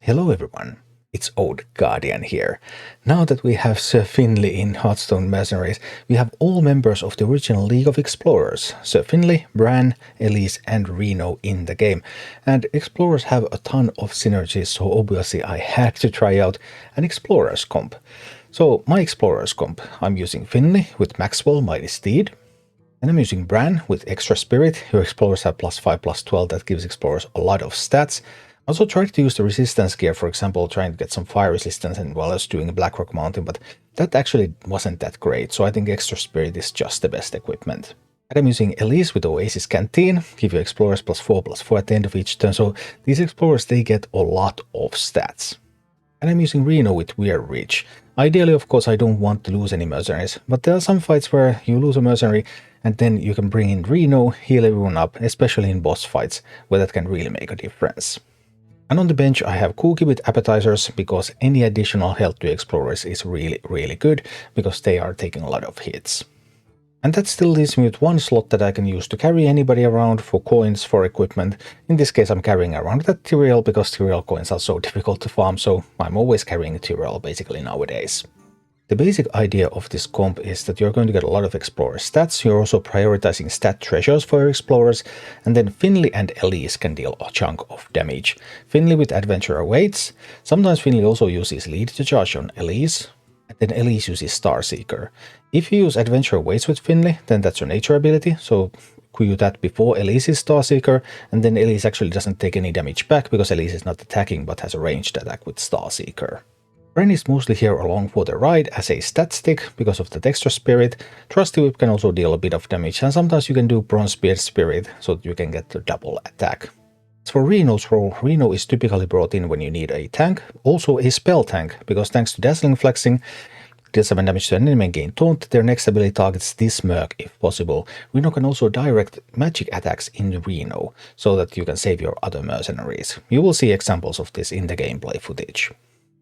Hello everyone, it's Old Guardian here. Now that we have Sir Finley in Hearthstone Mercenaries, we have all members of the original League of Explorers, Sir Finley, Bran, Elise and Reno in the game. And Explorers have a ton of synergies, so obviously I had to try out an Explorers comp. So my Explorers comp, I'm using Finley with Maxwell Mighty Steed. And I'm using Bran with Extra Spirit. Your Explorers have +5/+12, that gives Explorers a lot of stats. I also tried to use the resistance gear, for example, trying to get some fire resistance and while I was doing a Blackrock Mountain, but that actually wasn't that great, so I think Extra Spirit is just the best equipment. And I'm using Elise with Oasis Canteen, give you Explorers +4/+4 at the end of each turn, so these Explorers, they get a lot of stats. And I'm using Reno with Weird Reach. Ideally, of course, I don't want to lose any mercenaries, but there are some fights where you lose a mercenary and then you can bring in Reno, heal everyone up, especially in boss fights, where that can really make a difference. And on the bench I have Cookie with Appetizers, because any additional health to Explorers is really good, because they are taking a lot of hits. And that still leaves me with one slot that I can use to carry anybody around for coins, for equipment. In this case I'm carrying around that Tyrael, because Tyrael coins are so difficult to farm, so I'm always carrying Tyrael basically nowadays. The basic idea of this comp is that you're going to get a lot of Explorer stats, you're also prioritizing stat treasures for your Explorers, and then Finley and Elise can deal a chunk of damage. Finley with Adventurer Waits, sometimes Finley also uses Lead to charge on Elise, and then Elise uses Starseeker. If you use Adventurer Waits with Finley, then that's your nature ability, so you that before Elise's Starseeker, and then Elise actually doesn't take any damage back because Elise is not attacking but has a ranged attack with Starseeker. Bran is mostly here along for the ride as a stat stick because of the Dexter Spirit. Trusty Whip can also deal a bit of damage, and sometimes you can do Bronzebeard Spirit so that you can get the double attack. As for Reno's role, Reno is typically brought in when you need a tank, also a spell tank, because thanks to Dazzling Flexing, deal 7 damage to an enemy and gain taunt, their next ability targets this Merc if possible. Reno can also direct magic attacks in Reno, so that you can save your other mercenaries. You will see examples of this in the gameplay footage.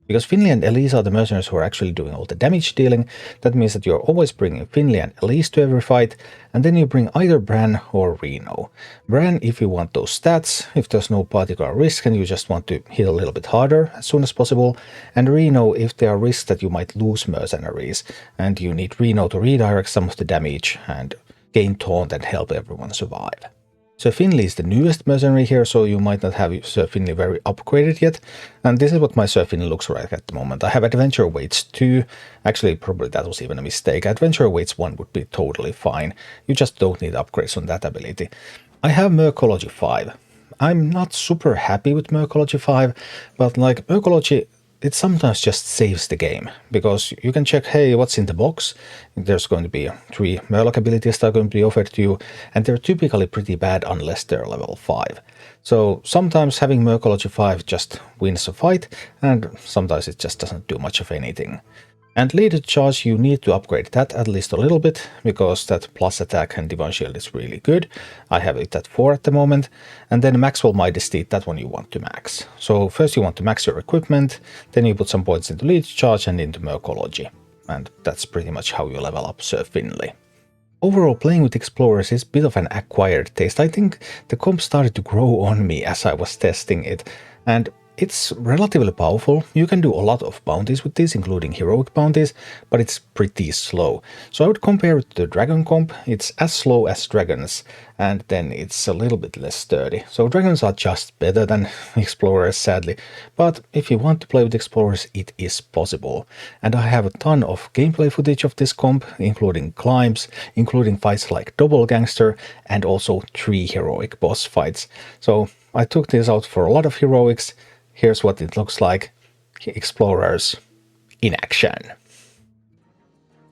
Because Finley and Elise are the mercenaries who are actually doing all the damage dealing, that means that you're always bringing Finley and Elise to every fight, and then you bring either Bran or Reno. Bran if you want those stats, if there's no particular risk and you just want to hit a little bit harder as soon as possible, and Reno if there are risks that you might lose mercenaries, and you need Reno to redirect some of the damage and gain taunt and help everyone survive. Sir Finley is the newest mercenary here, so you might not have Sir Finley very upgraded yet, and this is what my Sir Finley looks like at the moment. I have Adventure Weights 2, actually probably that was even a mistake. Adventure Weights 1 would be totally fine, you just don't need upgrades on that ability. I have Mercology 5. I'm not super happy with Mercology 5, but like Mercology, it sometimes just saves the game, because you can check, hey, what's in the box? There's going to be 3 Murloc abilities that are going to be offered to you, and they're typically pretty bad unless they're level 5. So sometimes having Mercology 5 just wins a fight, and sometimes it just doesn't do much of anything. And Lead to Charge, you need to upgrade that at least a little bit, because that plus attack and Divine Shield is really good. I have it at 4 at the moment. And then Maxwell Mighty Steed, that one you want to max. So first you want to max your equipment, then you put some points into Lead to Charge and into Mercology. And that's pretty much how you level up Sir Finley. Overall, playing with Explorers is a bit of an acquired taste. I think the comp started to grow on me as I was testing it, and it's relatively powerful. You can do a lot of bounties with this, including heroic bounties, but it's pretty slow. So I would compare it to the Dragon comp. It's as slow as Dragons, and then it's a little bit less sturdy. So Dragons are just better than Explorers, sadly, but if you want to play with Explorers, it is possible. And I have a ton of gameplay footage of this comp, including climbs, including fights like Doppelgangster, and also 3 heroic boss fights. So I took this out for a lot of heroics. Here's what it looks like. Explorers in action.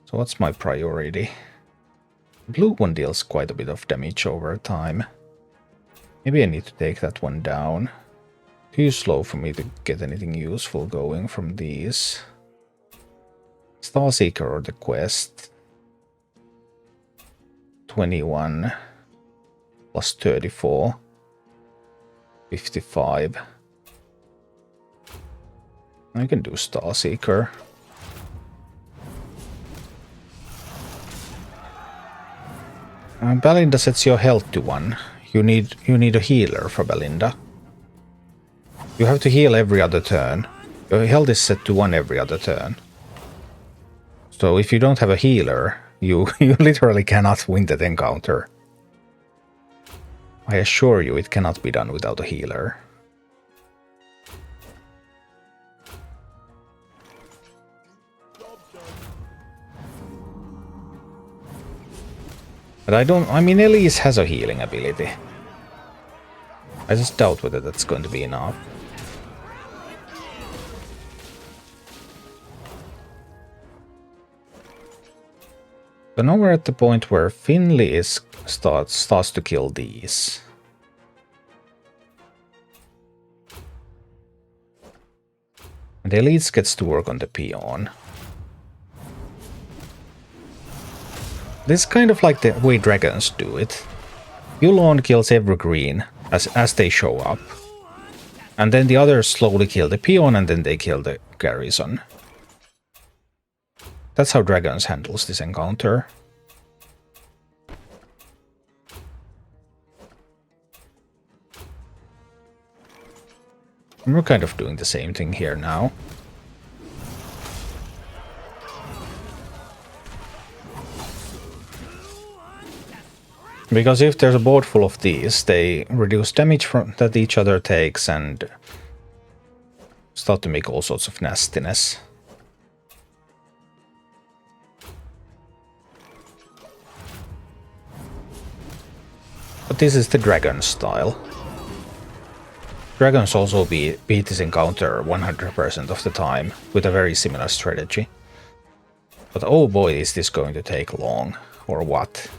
So what's my priority? Blue one deals quite a bit of damage over time. Maybe I need to take that one down. Too slow for me to get anything useful going from these. Starseeker or the quest. 21 plus 34. 55. I can do Starseeker. Belinda sets your health to 1. You need a healer for Belinda. You have to heal every other turn. Your health is set to 1 every other turn. So if you don't have a healer, you literally cannot win that encounter. I assure you it cannot be done without a healer. But I mean Elise has a healing ability. I just doubt whether that's going to be enough. So now we're at the point where Finley starts to kill these. And Elise gets to work on the Peon. This is kind of like the way dragons do it. Yulon kills every green as they show up. And then the others slowly kill the Peon and then they kill the garrison. That's how dragons handles this encounter. And we're kind of doing the same thing here now. Because if there's a board full of these, they reduce damage that each other takes and start to make all sorts of nastiness. But this is the dragon style. Dragons also beat this encounter 100% of the time with a very similar strategy. But oh boy, is this going to take long, or what?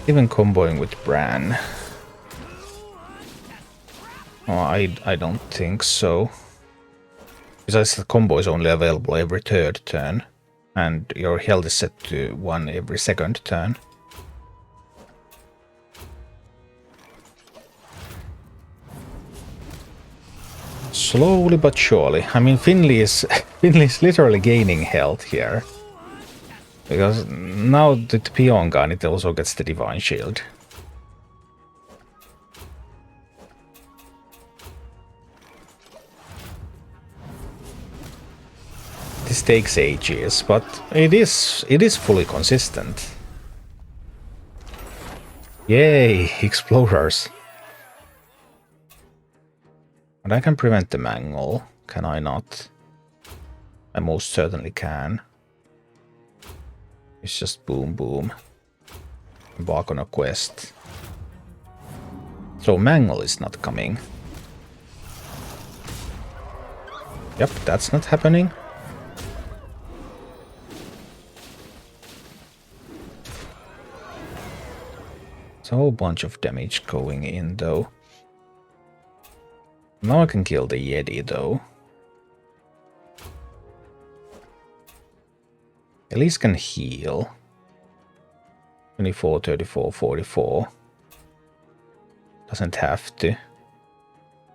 Even comboing with Bran. Oh, I don't think so. Besides, the combo is only available every 3rd turn, and your health is set to 1 every 2nd turn. Slowly but surely. I mean, Finley is literally gaining health here. Because now the Peon gun, it also gets the Divine Shield. This takes ages, but it is fully consistent. Yay, explorers. And I can prevent the mangle, can I not? I most certainly can. It's just boom boom. Embark on a quest. So mangle is not coming. Yep, that's not happening. It's a whole bunch of damage going in though. Now I can kill the Yeti though. At least can heal. 24, 34, 44. Doesn't have to.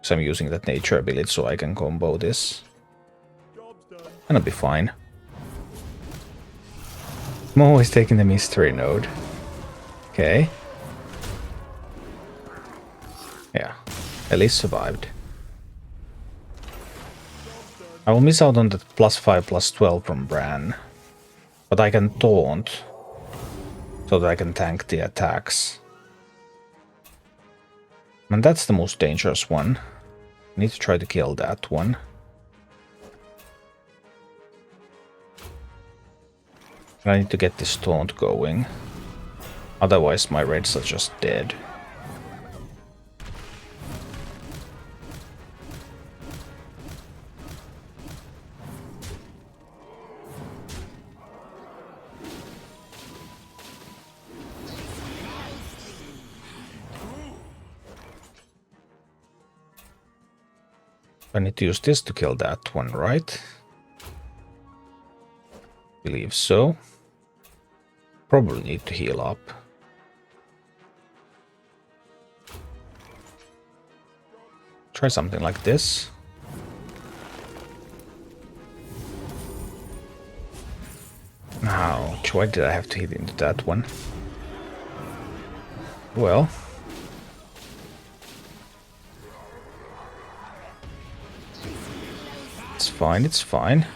So I'm using that nature ability so I can combo this. And I'll be fine. I'm always taking the mystery node. Okay. Yeah. At least survived. I will miss out on that +5, +12 from Bran. But I can taunt, so that I can tank the attacks. And that's the most dangerous one. I need to try to kill that one. I need to get this taunt going. Otherwise my reds are just dead. I need to use this to kill that one, right? Believe so. Probably need to heal up. Try something like this. Ouch, why did I have to hit into that one? Well. It's fine, it's fine.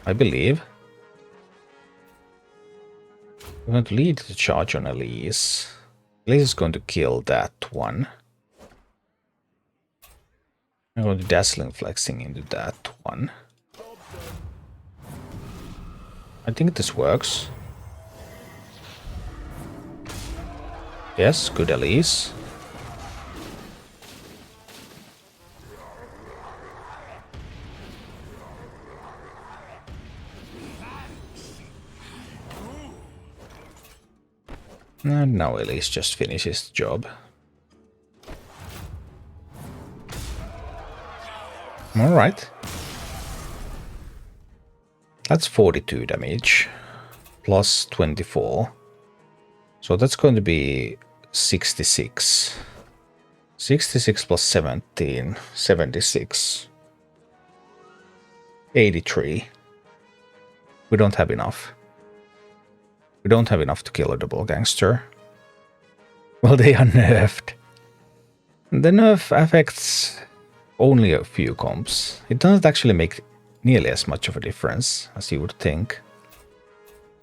I believe. I'm going to lead the charge on Elise. Elise is going to kill that one. I'm going to Dazzling Flexing into that one. I think this works. Yes, good Elise. And now Elise just finishes the job. Alright. That's 42 damage. Plus 24. So that's going to be 66. 66 plus 17. 76. 83. We don't have enough. We don't have enough to kill a Doppelgangster. Well, they are nerfed. The nerf affects only a few comps. It doesn't actually make nearly as much of a difference as you would think.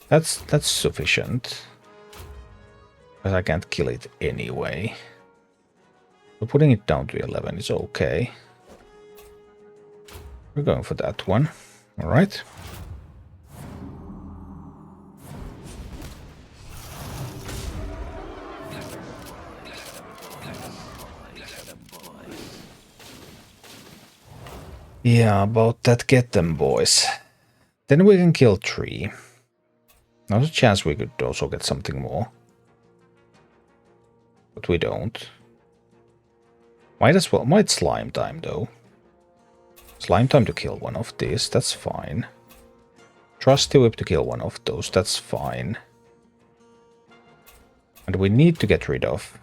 That's sufficient. But I can't kill it anyway. So putting it down to 11 is okay. We're going for that one. Alright. Yeah, about that, get them, boys. Then we can kill 3. There's a chance we could also get something more. But we don't. Might slime time, though. Slime time to kill one of these, that's fine. Trusty Whip to kill one of those, that's fine. And we need to get rid of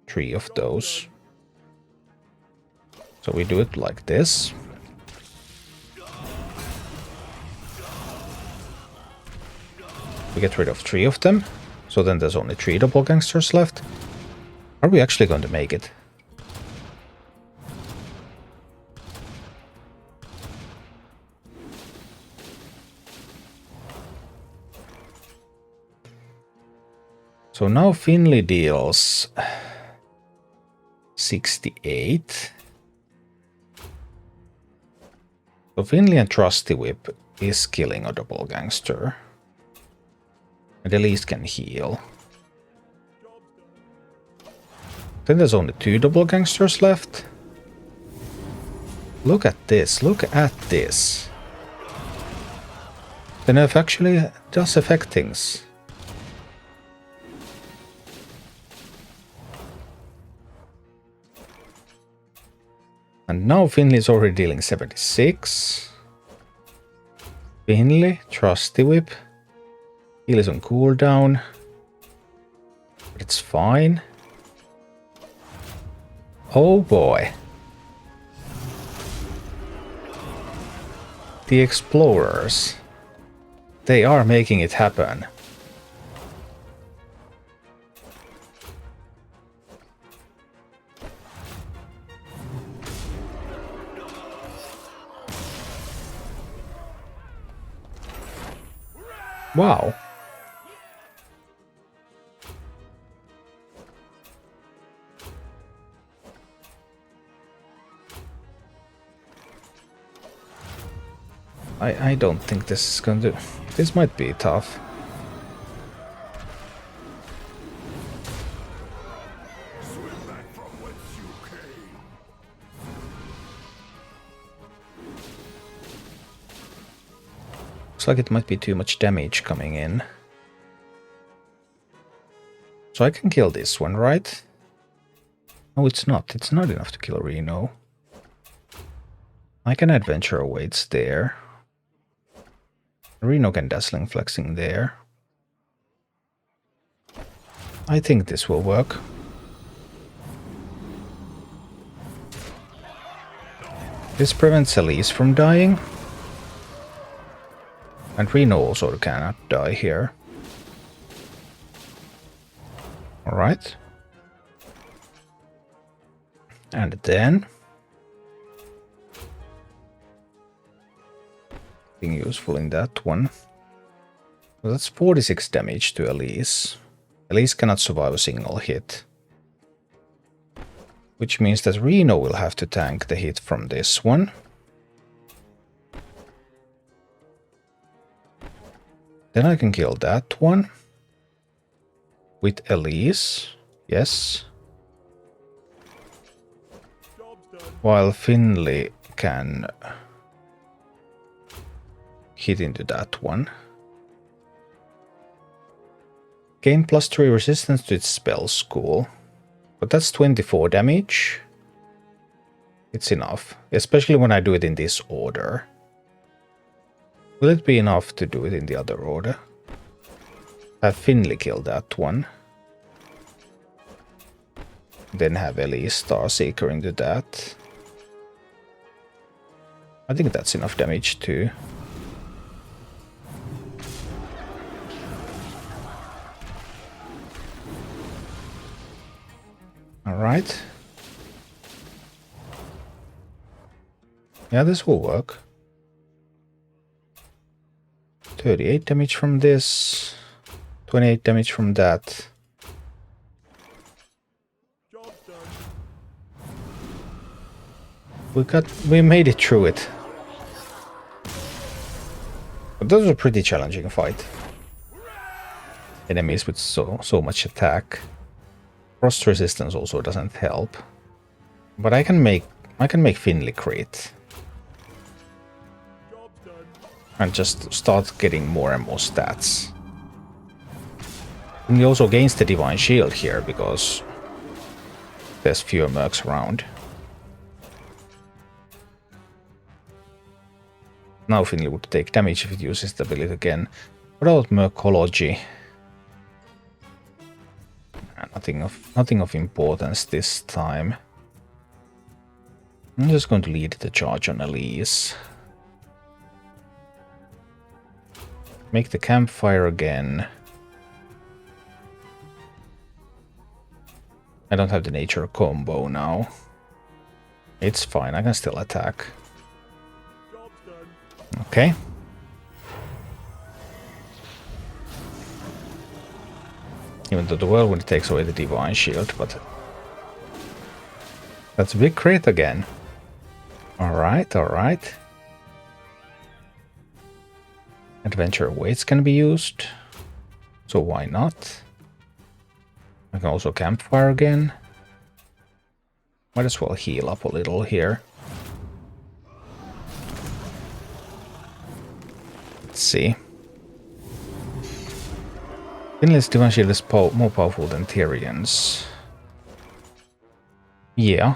3 of those. So we do it like this. We get rid of 3 of them. So then there's only 3 Doppelgangsters left. Are we actually going to make it? So now Finley deals 68. So Finley and Trusty Whip is killing a Doppelgangster. And at least can heal. Then there's only 2 Doppelgangsters left. Look at this, look at this. The nerf actually does affect things. And now Finley is already dealing 76. Finley, Trusty Whip. Heal is on cooldown. But it's fine. Oh boy. The Explorers. They are making it happen. Wow. I don't think this is going to... This might be tough. Looks like it might be too much damage coming in. So I can kill this one, right? No, it's not. It's not enough to kill Reno. I can Adventure Awaits there. Reno can Dazzling Flexing there. I think this will work. This prevents Elise from dying. And Reno also cannot die here. Alright. And then... nothing useful in that one. Well, that's 46 damage to Elise. Elise cannot survive a single hit. Which means that Reno will have to tank the hit from this one. Then I can kill that one. With Elise. Yes. While Finley can hit into that one. Gain +3 resistance to its spell school. But that's 24 damage. It's enough. Especially when I do it in this order. Will it be enough to do it in the other order? Have Finley kill that one. Then have Elise Starseeker into that. I think that's enough damage too. Alright. Yeah, this will work. 38 damage from this. 28 damage from that. We made it through it. But that was a pretty challenging fight. Enemies with so much attack. Frost resistance also doesn't help. But I can make Finley crit. And just start getting more and more stats. And he also gains the Divine Shield here because there's fewer mercs around. Now Finley would take damage if it uses the ability again. What about Mercology? Nothing of importance this time. I'm just going to lead the charge on Elise. Make the campfire again. I don't have the nature combo now. It's fine, I can still attack. Okay. Even though the whirlwind takes away the Divine Shield, but... that's a big crit again. Alright, alright. Adventure Weights can be used. So why not? I can also campfire again. Might as well heal up a little here. Let's see. Finley's Divine Shield is more powerful than Tyrion's. Yeah,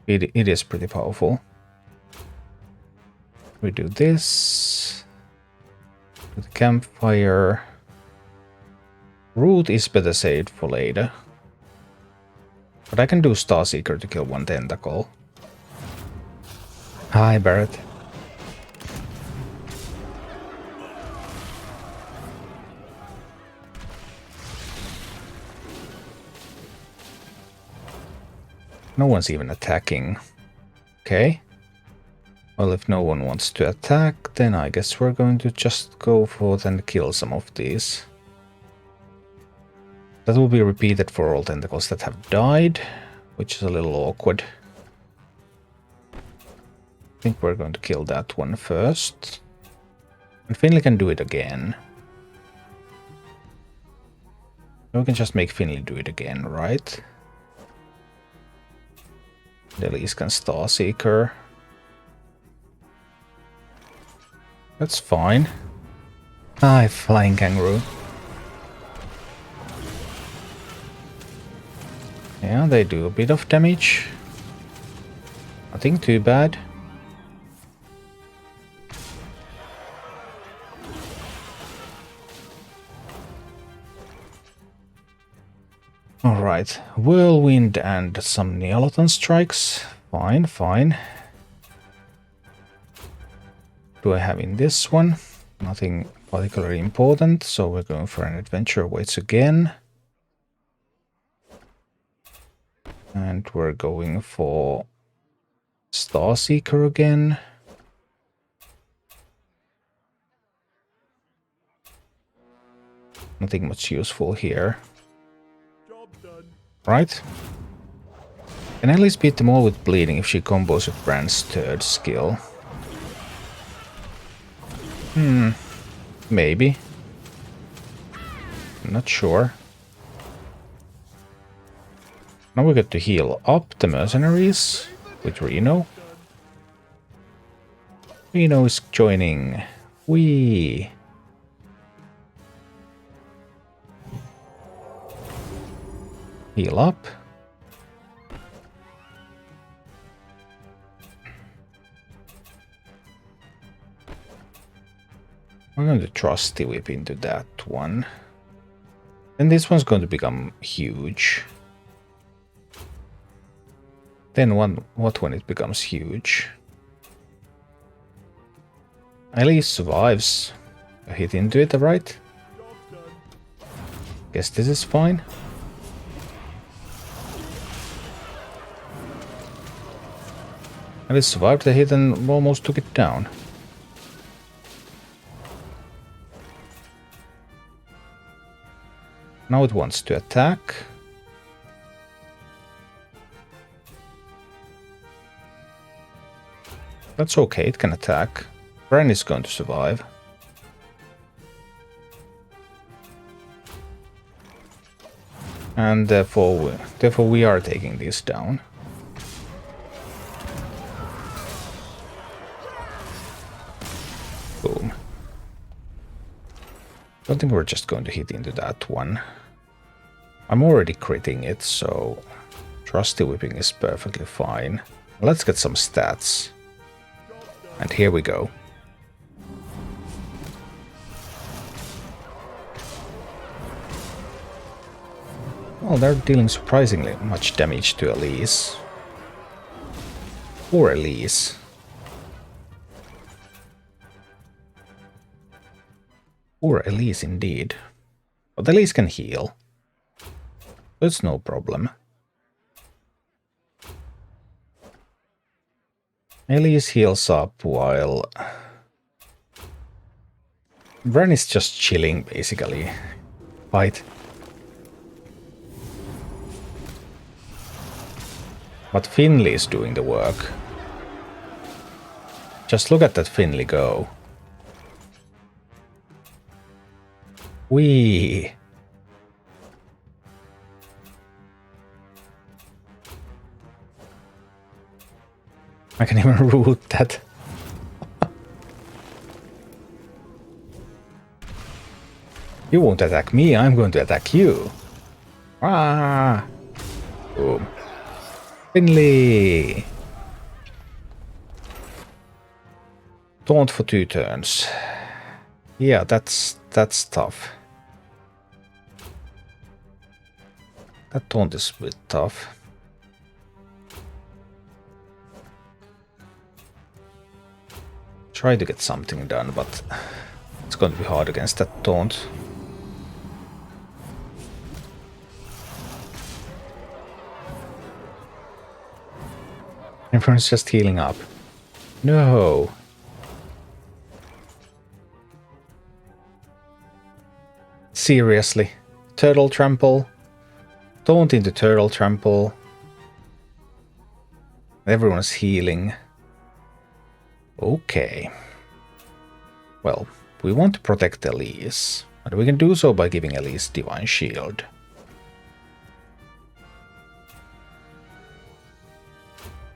it is pretty powerful. We do this. With the campfire. Root is better saved for later. But I can do Starseeker to kill one tentacle. Hi, Barrett. No one's even attacking. Okay. Well, if no one wants to attack, then I guess we're going to just go forth and kill some of these. That will be repeated for all tentacles that have died, which is a little awkward. I think we're going to kill that one first. And Finley can do it again. We can just make Finley do it again, right? Elise can Starseeker. That's fine. Hi, Flying Kangaroo. Yeah, they do a bit of damage. Nothing too bad. Alright, Whirlwind and some Neoloton strikes. Fine, fine. What do I have in this one? Nothing particularly important, so we're going for an Adventure Awaits again. And we're going for Starseeker again. Nothing much useful here. Right? Can at least beat them all with bleeding if she combos with Bran's third skill. Maybe. I'm not sure. Now we get to heal up the mercenaries with Reno. Reno is joining. Whee! Heal up. We're going to Trusty Whip into that one. And this one's going to become huge. Then what when it becomes huge? Elise survives a hit into it, right? Guess this is fine. Elise survived the hit and almost took it down. Now it wants to attack. That's okay, it can attack. Bran is going to survive. And therefore we are taking this down. Boom. I think we're just going to hit into that one. I'm already critting it, so Trusty Whipping is perfectly fine. Let's get some stats. And here we go. Well, they're dealing surprisingly much damage to Elise. Poor Elise. Poor Elise indeed. But Elise can heal. That's no problem. Elise heals up while Bran is just chilling, basically. Fight. But Finley is doing the work. Just look at that Finley go. Whee! I can even root that. You won't attack me, I'm going to attack you. Ah! Boom. Finley! Taunt for 2 turns. Yeah, that's tough. That taunt is a bit tough. Try to get something done, but it's going to be hard against that taunt. Everyone's just healing up. No! Seriously? Turtle Trample? Taunt into Turtle Trample. Everyone's healing. Okay. Well, we want to protect Elise, but we can do so by giving Elise Divine Shield.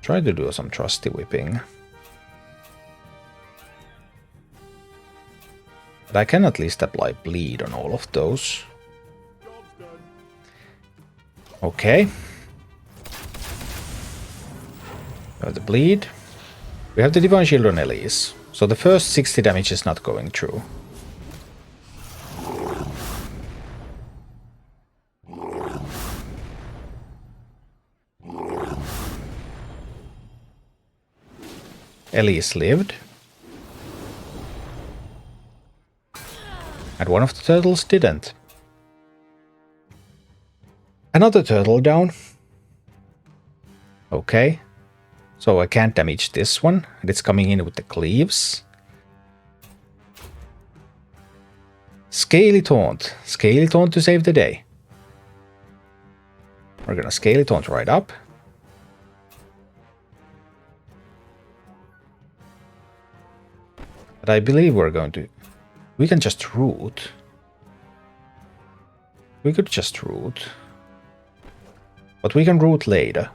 Try to do some Trusty Whipping. But I can at least apply Bleed on all of those. Okay. We have the Bleed. We have the Divine Shield on Elise, so the first 60 damage is not going through. Elise lived. And one of the turtles didn't. Another turtle down. Okay. So I can't damage this one, and it's coming in with the cleaves. Scaly Taunt. Scaly Taunt to save the day. We're gonna Scaly Taunt right up. But I believe we're going to... We can just root. We could just root. But we can root later.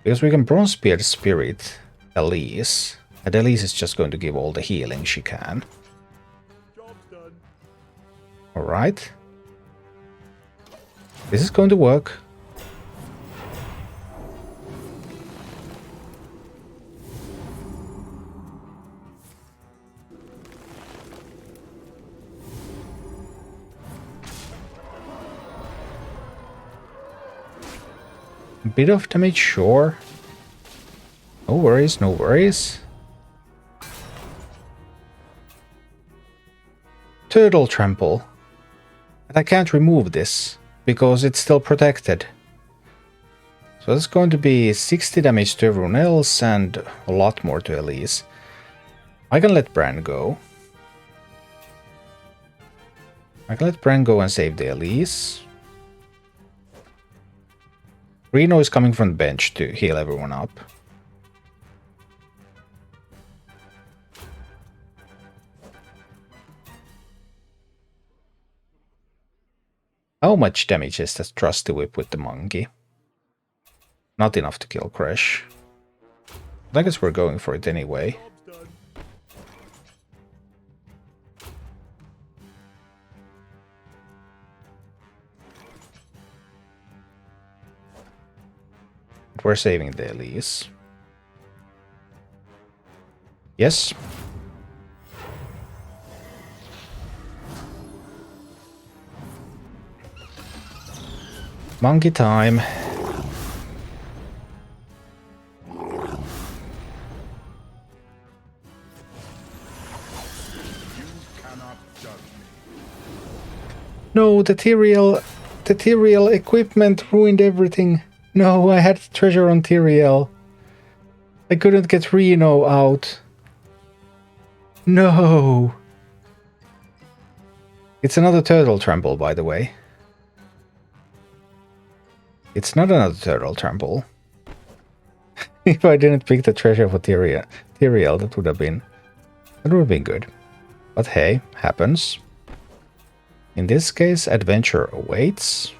Because we can Bronze Spear Spirit Elise. And Elise is just going to give all the healing she can. Alright. This is going to work. A bit of damage, sure. No worries, no worries. Turtle Trample. And I can't remove this, because it's still protected. So it's going to be 60 damage to everyone else, and a lot more to Elise. I can let Bran go. I can let Bran go and save the Elise. Reno is coming from the bench to heal everyone up. How much damage is that Trusty Whip with the monkey? Not enough to kill Kresh. But I guess we're going for it anyway. But we're saving the Elise. Yes. Monkey time. No, the Tyrael equipment ruined everything. No, I had treasure on Tyrael. I couldn't get Reno out. No. It's another turtle trample, by the way. It's not another turtle trample. If I didn't pick the treasure for Tyrael, that would have been good. But hey, happens. In this case, adventure awaits.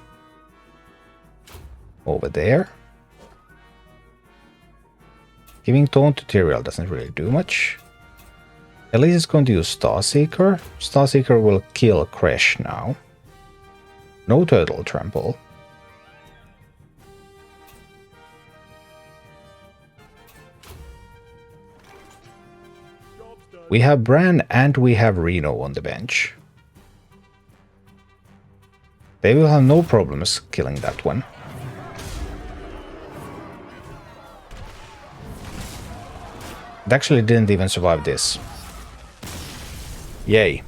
Over there. Giving taunt to Tyrael doesn't really do much. Elise is going to use Starseeker. Starseeker will kill Kresh now. No turtle trample. We have Bran and we have Reno on the bench. They will have no problems killing that one. It actually didn't even survive this. Yay.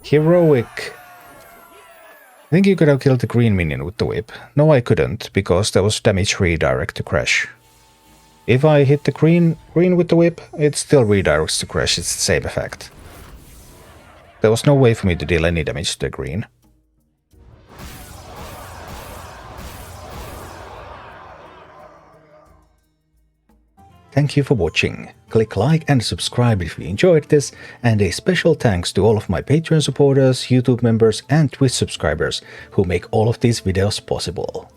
Heroic. I think you could have killed the green minion with the whip. No, I couldn't, because there was damage redirect to Kresh. If I hit the green with the whip, it still redirects to Kresh. It's the same effect. There was no way for me to deal any damage to the green. Thank you for watching. Click like and subscribe if you enjoyed this, and a special thanks to all of my Patreon supporters, YouTube members and Twitch subscribers who make all of these videos possible.